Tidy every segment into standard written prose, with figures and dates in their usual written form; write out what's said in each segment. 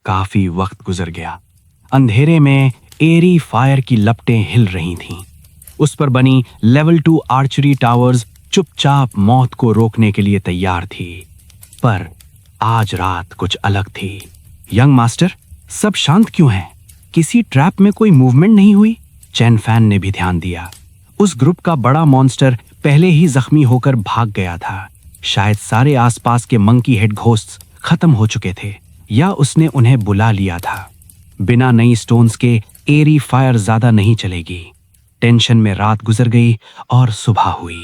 काफी वक्त गुजर गया। अंधेरे में एरी फायर की लपटें हिल रही थीं। उस पर बनी लेवल 2 आर्चरी टावर्स चुपचाप मौत को रोकने के लिए तैयार थी। पर आज रात कुछ अलग थी। यंग मास्टर, सब शांत क्यों हैं? किसी ट्रैप में कोई मूवमेंट नहीं हुई? चैन फैन ने भी ध्यान दिया। उस ग्रुप का बड़ा मॉन्स्टर पहले ही जख्मी होकर भाग गया था। शायद सारे आसपास के मंकी हेड घोस्ट्स खत्म हो चुके थे, या उसने उन्हें बुला लिया था। बिना नई स्टोन्स के एरी फायर ज्यादा नहीं चलेगी। टेंशन में रात गुजर गई और सुबह हुई।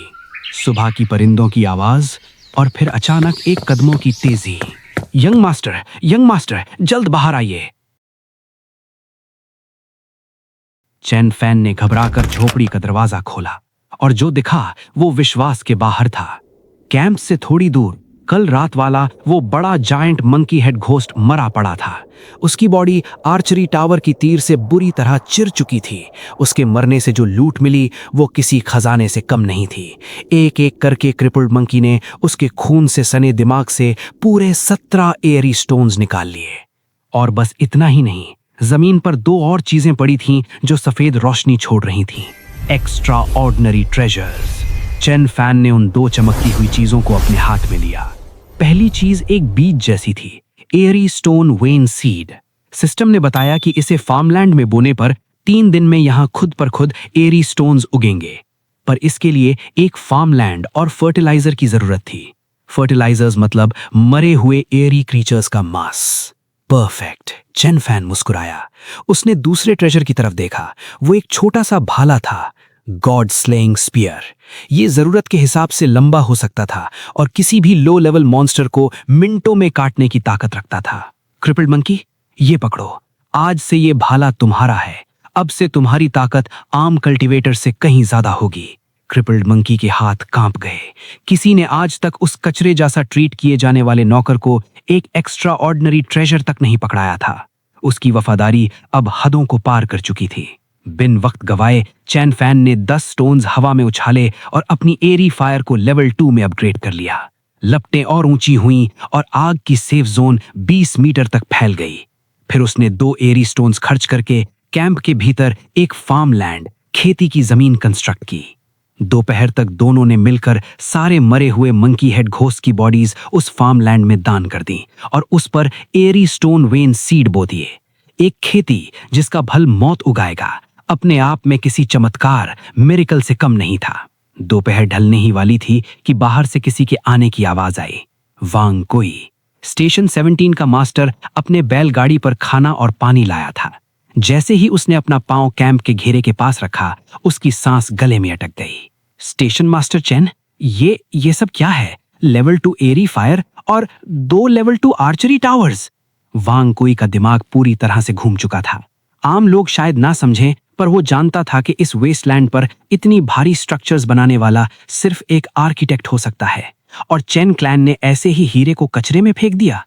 सुबह की परिंदों की आवाज और फिर अचानक एक कदमों की तेजी। यंग मास्टर, जल्द बाहर आइए। चैन फैन ने घबराकर झोपड़ी का दरवाजा खोला और जो दिखा वो विश्वास के बाहर था। कैंप से थोड़ी दूर कल रात वाला वो बड़ा जायंट मंकी हेड घोस्ट मरा पड़ा था। उसकी बॉडी आर्चरी टावर की तीर से बुरी तरह चिर चुकी थी। उसके मरने से जो लूट मिली वो किसी खजाने से कम नहीं थी। एक एक करके क्रिपल्ड मंकी ने उसके खून से सने दिमाग से पूरे 17 एरी स्टोन्स निकाल लिए। और बस इतना ही नहीं, जमीन पर 2 और चीजें पड़ी थीं जो सफेद रोशनी छोड़ रही थीं। Extra ordinary treasures. Chan Fan ने उन 2 चमकती हुई चीजों को अपने हाथ में लिया। पहली चीज एक बीज जैसी थी, एरी स्टोन वेन सीड। सिस्टम ने बताया कि इसे फार्मलैंड में बोने पर 3 दिन में यहां खुद पर खुद एरी स्टोन्स उगेंगे। पर इसके लिए एक फार्मलैंड और फर्टिलाइजर की जरूरत थी। फर्टिलाइजर्स मतलब मरे हुए एरी क्रीचर्स का मांस। परफेक्ट। चैन फैन मुस्कुराया। उसने दूसरे ट्रेजर की तरफ देखा। वो एक छोटा सा भाला था, गॉड स्लेइंग स्पीयर। ये जरूरत के हिसाब से लंबा हो सकता था और किसी भी लो लेवल मॉन्स्टर को मिनटों में काटने की ताकत रखता था। क्रिपल्ड मंकी, ये पकड़ो। आज से ये भाला तुम्हारा है। अब से तुम्हारी ताकत आम कल्टीवेटर से कहीं ज्यादा होगी। क्रिपल्ड मंकी के हाथ कांप गए। किसी ने आज तक उस कचरे जैसा ट्रीट किए जाने वाले नौकर को एक एक्स्ट्रा ऑर्डिनरी ट्रेजर तक नहीं पकड़ाया था। उसकी वफादारी अब हदों को पार कर चुकी थी। बिन वक्त गवाए चैन फैन ने 10 स्टोन्स हवा में उछाले और अपनी एरी फायर को लेवल 2 में अपग्रेड कर लिया। लपटें और ऊंची हुईं और आग की सेफ जोन 20 मीटर तक फैल गई। फिर उसने 2 एरी स्टोन्स खर्च करके कैंप के भीतर एक फार्मलैंड, खेती की जमीन कंस्ट्रक्ट की। दोपहर तक दोनों ने मिलकर सारे मरे हुए मंकी हेड घोस्ट की बॉडीज उस फार्मलैंड में दान कर दी और उस पर एरी स्टोन वेन सीड बो दिए। एक खेती जिसका फल मौत उगाएगा अपने आप में किसी चमत्कार, मिरेकल से कम नहीं था। दोपहर ढलने ही वाली थी कि बाहर से किसी के आने की आवाज आई। वांग कोई। स्टेशन 17 का मास्टर अपने बैलगाड़ी पर खाना और पानी लाया था। जैसे ही उसने अपना पांव कैंप के घेरे के पास रखा, उसकी सांस गले में अटक गई। स्टेशन मास्टर चैन, ये सब क्या है? लेवल 2 एरी फायर और 2 लेवल 2 आर्चरी टावर्स। वांग कोई का दिमाग पूरी तरह से घूम चुका था। आम लोग शायद ना समझें, पर वो जानता था कि इस वेस्टलैंड पर इतनी भारी स्ट्रक्चर्स बनाने वाला सिर्फ एक आर्किटेक्ट हो सकता है। और चैन क्लैन ने ऐसे ही हीरे को कचरे में फेंक दिया।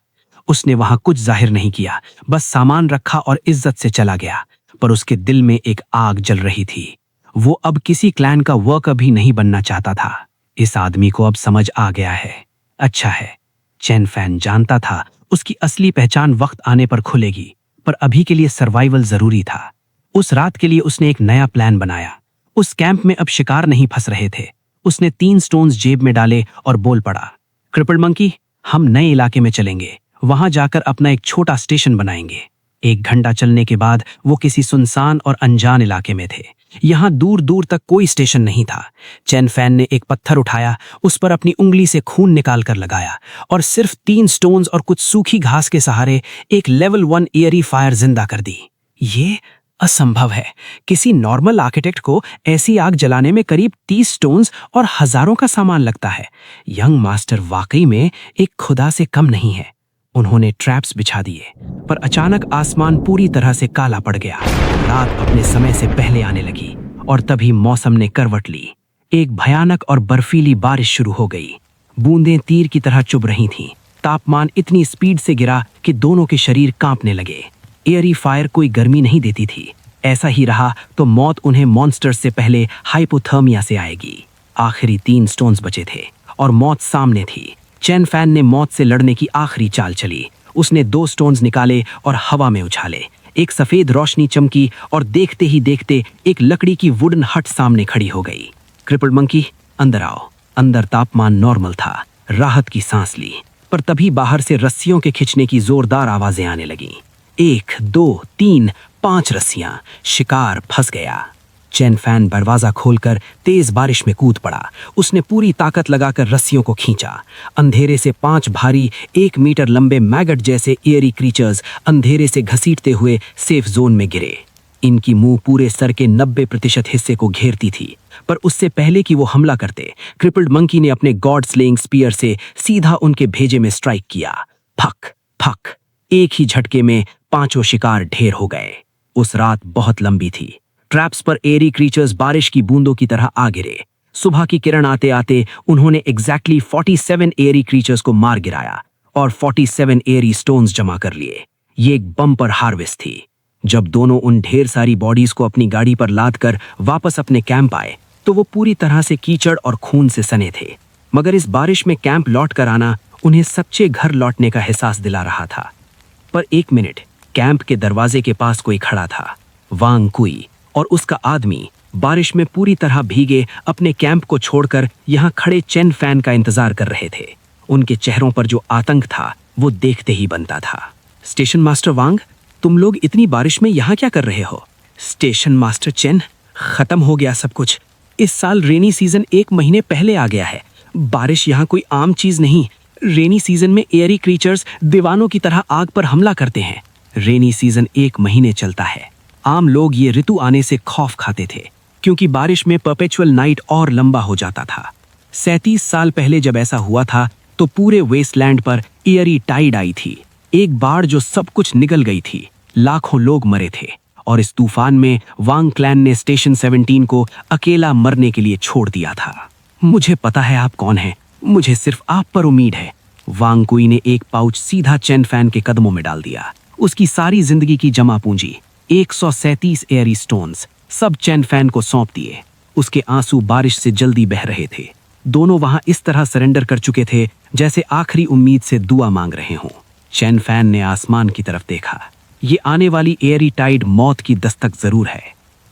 उसने वहां कुछ जाहिर नहीं किया, बस सामान रखा और इज्जत से चला गया। पर उसके दिल में एक आग जल रही थी। वो अब किसी क्लैन का वर्कर भी नहीं बनना चाहता था। इस आदमी को अब समझ आ गया है। अच्छा है, चैन फैन जानता था उसकी असली पहचान वक्त आने पर खुलेगी, पर अभी के लिए सर्वाइवल जरूरी था। उस रात के लिए उसने एक नया प्लान बनाया। उस कैंप में अब शिकार नहीं फंस रहे थे। उसने 3 स्टोन्स जेब में डाले और बोल पड़ा, क्रिपल्ड मंकी, हम नए इलाके में चलेंगे। वहां जाकर अपना एक छोटा स्टेशन बनाएंगे। 1 घंटा चलने के बाद वो किसी सुनसान और अनजान इलाके में थे। यहाँ दूर दूर तक कोई स्टेशन नहीं था। चैन फैन ने एक पत्थर उठाया, उस पर अपनी उंगली से खून निकाल कर लगाया और सिर्फ 3 स्टोन्स और कुछ सूखी घास के सहारे एक लेवल 1 एरी फायर जिंदा कर दी। ये असंभव है। किसी नॉर्मल आर्किटेक्ट को ऐसी आग जलाने में करीब 30 स्टोन्स और हजारों का सामान लगता है। यंग मास्टर वाकई में एक खुदा से कम नहीं है। उन्होंने ट्रैप्स बिछा दिए, पर अचानक आसमान पूरी तरह से काला पड़ गया। रात अपने समय से पहले आने लगी और तभी मौसम ने करवट ली। एक भयानक और बर्फीली बारिश शुरू हो गई। बूंदें तीर की तरह चुभ रही थीं। तापमान इतनी स्पीड से गिरा कि दोनों के शरीर कांपने लगे। एयरी फायर कोई गर्मी नहीं देती थी। ऐसा ही रहा तो मौत उन्हें मॉन्स्टर्स से पहले हाइपोथर्मिया से आएगी। आखिरी 3 स्टोन्स बचे थे और मौत सामने थी। चैन फैन ने मौत से लड़ने की आखिरी चाल चली। उसने 2 स्टोन्स निकाले और हवा में उछाले। एक सफेद रोशनी चमकी और देखते ही देखते एक लकड़ी की वुडन हट सामने खड़ी हो गई। क्रिपल्ड मंकी, अंदर आओ। अंदर तापमान नॉर्मल था। राहत की सांस ली, पर तभी बाहर से रस्सियों के खिंचने की जोरदार आवाजें आने लगीं। 1, 2, 3, 5 रस्सियां। शिकार फंस गया। चैन फैन दरवाजा खोलकर तेज बारिश में कूद पड़ा। उसने पूरी ताकत लगाकर रस्सियों को खींचा। अंधेरे से 5 भारी 1 मीटर लंबे मैगट जैसे एयरी क्रीचर्स अंधेरे से घसीटते हुए सेफ जोन में गिरे। इनकी मुंह पूरे सर के 90% हिस्से को घेरती थी, पर उससे पहले कि वो हमला करते, क्रिपल्ड मंकी ने अपने गॉड स्लेइंग स्पीयर से सीधा उनके भेजे में स्ट्राइक किया। फक फक, एक ही झटके में 5 शिकार ढेर हो गए। उस रात बहुत लंबी थी। ट्रैप्स पर एयरी क्रीचर्स बारिश की बूंदों की तरह आ गिरे। सुबह की किरण आते आते उन्होंने एग्जैक्टली 47 एयरी क्रीचर्स को मार गिराया और 47 एयरी स्टोन्स जमा कर लिए। ये एक बम्पर हार्वेस्ट थी। जब दोनों उन ढेर सारी बॉडीज को अपनी गाड़ी पर लाद कर वापस अपने कैंप आए तो वो पूरी तरह से कीचड़ और खून से सने थे। मगर इस बारिश में कैंप लौट कर आना उन्हें सच्चे घर लौटने का एहसास दिला रहा था। पर एक मिनट, कैंप के दरवाजे के पास कोई खड़ा था। वांग कुई और उसका आदमी बारिश में पूरी तरह भीगे अपने कैंप को छोड़कर यहाँ खड़े चेन फैन का इंतजार कर रहे थे। उनके चेहरों पर जो आतंक था वो देखते ही बनता था। स्टेशन मास्टर वांग, तुम लोग इतनी बारिश में यहाँ क्या कर रहे हो? स्टेशन मास्टर चेन, खत्म हो गया सब कुछ। इस साल रेनी सीजन 1 महीने पहले आ गया है। बारिश यहाँ कोई आम चीज नहीं। रेनी सीजन में एयरी क्रीचर्स दीवानों की तरह आग पर हमला करते हैं। रेनी सीजन 1 महीने चलता है। आम लोग ये ऋतु आने से खौफ खाते थे, क्योंकि बारिश में परपेचुअल नाइट और लंबा हो जाता था। 37 साल पहले जब ऐसा हुआ था तो पूरे वेस्टलैंड पर एयरी टाइड आई थी। एक बाढ़ जो सब कुछ निगल गई थी। लाखों लोग मरे थे और इस तूफान में वांग क्लैन ने स्टेशन 17 को अकेला मरने के लिए छोड़ दिया था। मुझे पता है आप कौन हैं। मुझे सिर्फ आप पर उम्मीद है। वांग कुई ने एक पाउच सीधा चेन फैन के कदमों में डाल दिया। उसकी सारी जिंदगी की जमा पूंजी 137 एयरी स्टोन्स सब चेन फैन को सौंप दिए। उसके आंसू बारिश से जल्दी बह रहे थे। दोनों वहां इस तरह सरेंडर कर चुके थे जैसे आखिरी उम्मीद से दुआ मांग रहे हों। चेन फैन ने आसमान की तरफ देखा। ये आने वाली एयरी टाइड मौत की दस्तक जरूर है,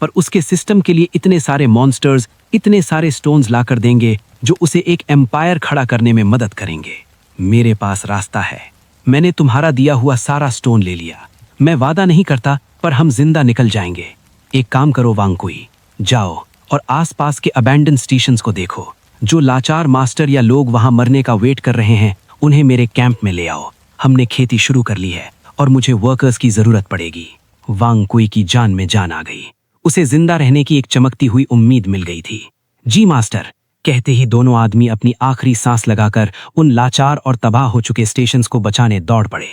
पर उसके सिस्टम के लिए इतने सारे मॉन्स्टर्स इतने सारे स्टोन्स लाकर देंगे जो उसे एक एम्पायर खड़ा करने में मदद करेंगे। मेरे पास रास्ता है। मैंने तुम्हारा दिया हुआ सारा स्टोन ले लिया। मैं वादा नहीं करता, पर हम जिंदा निकल जाएंगे। एक काम करो वांग कुई, जाओ और आसपास के अबैंडन स्टेशंस को देखो। जो लाचार मास्टर या लोग वहां मरने का वेट कर रहे हैं उन्हें मेरे कैंप में ले आओ। हमने खेती शुरू कर ली है और मुझे वर्कर्स की जरूरत पड़ेगी। वांग कुई की जान में जान आ गई। उसे जिंदा रहने की एक चमकती हुई उम्मीद मिल गई थी। जी मास्टर, कहते ही दोनों आदमी अपनी आखिरी सांस लगाकर उन लाचार और तबाह हो चुके स्टेशंस को बचाने दौड़ पड़े।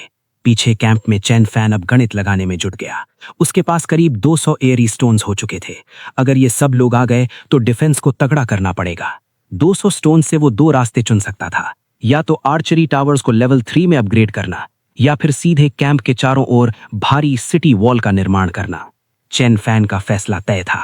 पीछे कैंप में चेन फैन अब गणित लगाने में जुट गया। उसके पास करीब 200 एयरी स्टोन्स हो चुके थे। अगर ये सब लोग आ गए तो डिफेंस को तगड़ा करना पड़ेगा। 200 स्टोन से वो 2 रास्ते चुन सकता था, या तो आर्चरी टावर्स को लेवल 3 में अपग्रेड करना, या फिर सीधे कैंप के चारों ओर भारी सिटी वॉल का निर्माण करना। चेन फैन का फैसला तय था।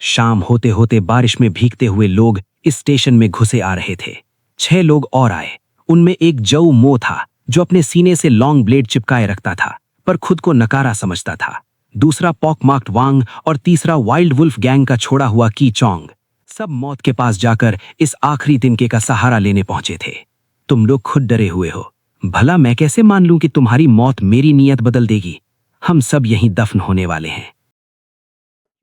शाम होते होते बारिश में भीगते हुए लोग इस स्टेशन में घुसे आ रहे थे। 6 लोग और आए। उनमें एक जऊ मो था जो अपने सीने से लॉन्ग ब्लेड चिपकाए रखता था, पर खुद को नकारा समझता था। दूसरा पॉक मार्क्ड वांग और तीसरा वाइल्ड वुल्फ गैंग का छोड़ा हुआ की चोंग। सब मौत के पास जाकर इस आखिरी तिनके का सहारा लेने पहुंचे थे। तुम लोग खुद डरे हुए हो। भला मैं कैसे मान लूं कि तुम्हारी मौत मेरी नीयत बदल देगी? हम सब यहीं दफन होने वाले हैं।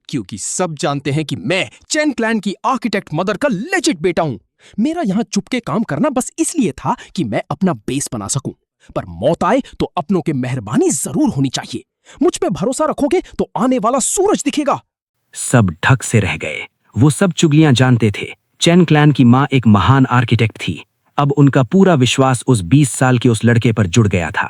क्योंकि सब जानते हैं कि मैं चेन क्लैन की आर्किटेक्ट मदर का लेजिट बेटा हूं। मेरा यहां चुपके काम करना बस इसलिए था कि मैं अपना बेस बना सकूं। पर मौत आए तो अपनों के मेहरबानी जरूर होनी चाहिए। मुझ पे भरोसा रखोगे तो आने वाला सूरज दिखेगा। सब ढक से रह गए। वो सब चुगलियां जानते थे। चेन क्लैन की मां एक महान आर्किटेक्ट थी। अब उनका पूरा विश्वास उस 20 साल के उस लड़के पर जुड़ गया था।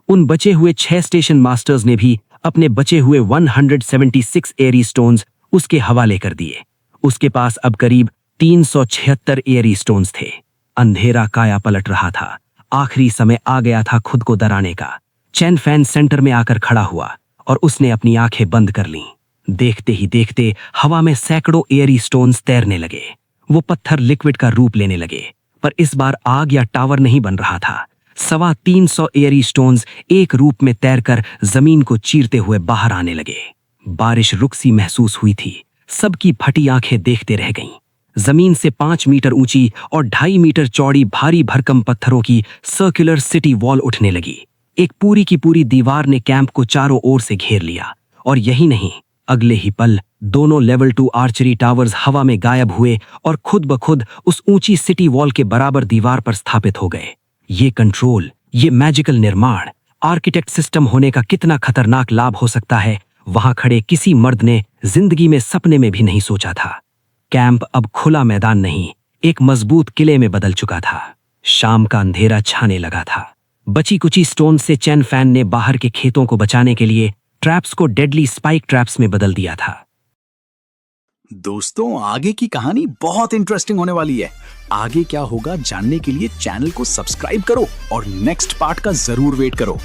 उन बचे हुए 6 स्टेशन मास्टर्स ने भी अपने बचे हुए 176 एयरी स्टोन्स उसके हवाले कर दिए। उसके पास अब करीब 376 एयरी स्टोन्स थे। अंधेरा काया पलट रहा था। आखिरी समय आ गया था खुद को डराने का। चेन फैन सेंटर में आकर खड़ा हुआ और उसने अपनी आंखें बंद कर लीं। देखते ही देखते हवा में सैकड़ों एयरी स्टोन्स तैरने लगे। वो पत्थर लिक्विड का रूप लेने लगे, पर इस बार आग या टावर नहीं बन रहा था। 325 एयरी स्टोन्स एक रूप में तैरकर जमीन को चीरते हुए बाहर आने लगे। बारिश रुक सी महसूस हुई थी। सबकी फटी आंखें देखते रह गईं। जमीन से 5 मीटर ऊंची और 2.5 मीटर चौड़ी भारी भरकम पत्थरों की सर्कुलर सिटी वॉल उठने लगी। एक पूरी की पूरी दीवार ने कैंप को चारों ओर से घेर लिया। और यही नहीं, अगले ही पल दोनों लेवल 2 आर्चरी टावर्स हवा में गायब हुए और खुद ब खुद उस ऊंची सिटी वॉल के बराबर दीवार पर स्थापित हो गए। ये कंट्रोल, ये मैजिकल निर्माण, आर्किटेक्ट सिस्टम होने का कितना खतरनाक लाभ हो सकता है, वहां खड़े किसी मर्द ने जिंदगी में सपने में भी नहीं सोचा था। कैंप अब खुला मैदान नहीं, एक मजबूत किले में बदल चुका था। शाम का अंधेरा छाने लगा था। बची कुची स्टोन से चैन फैन ने बाहर के खेतों को बचाने के लिए ट्रैप्स को डेडली स्पाइक ट्रैप्स में बदल दिया था। दोस्तों, आगे की कहानी बहुत इंटरेस्टिंग होने वाली है। आगे क्या होगा जानने के लिए चैनल को सब्सक्राइब करो और नेक्स्ट पार्ट का जरूर वेट करो।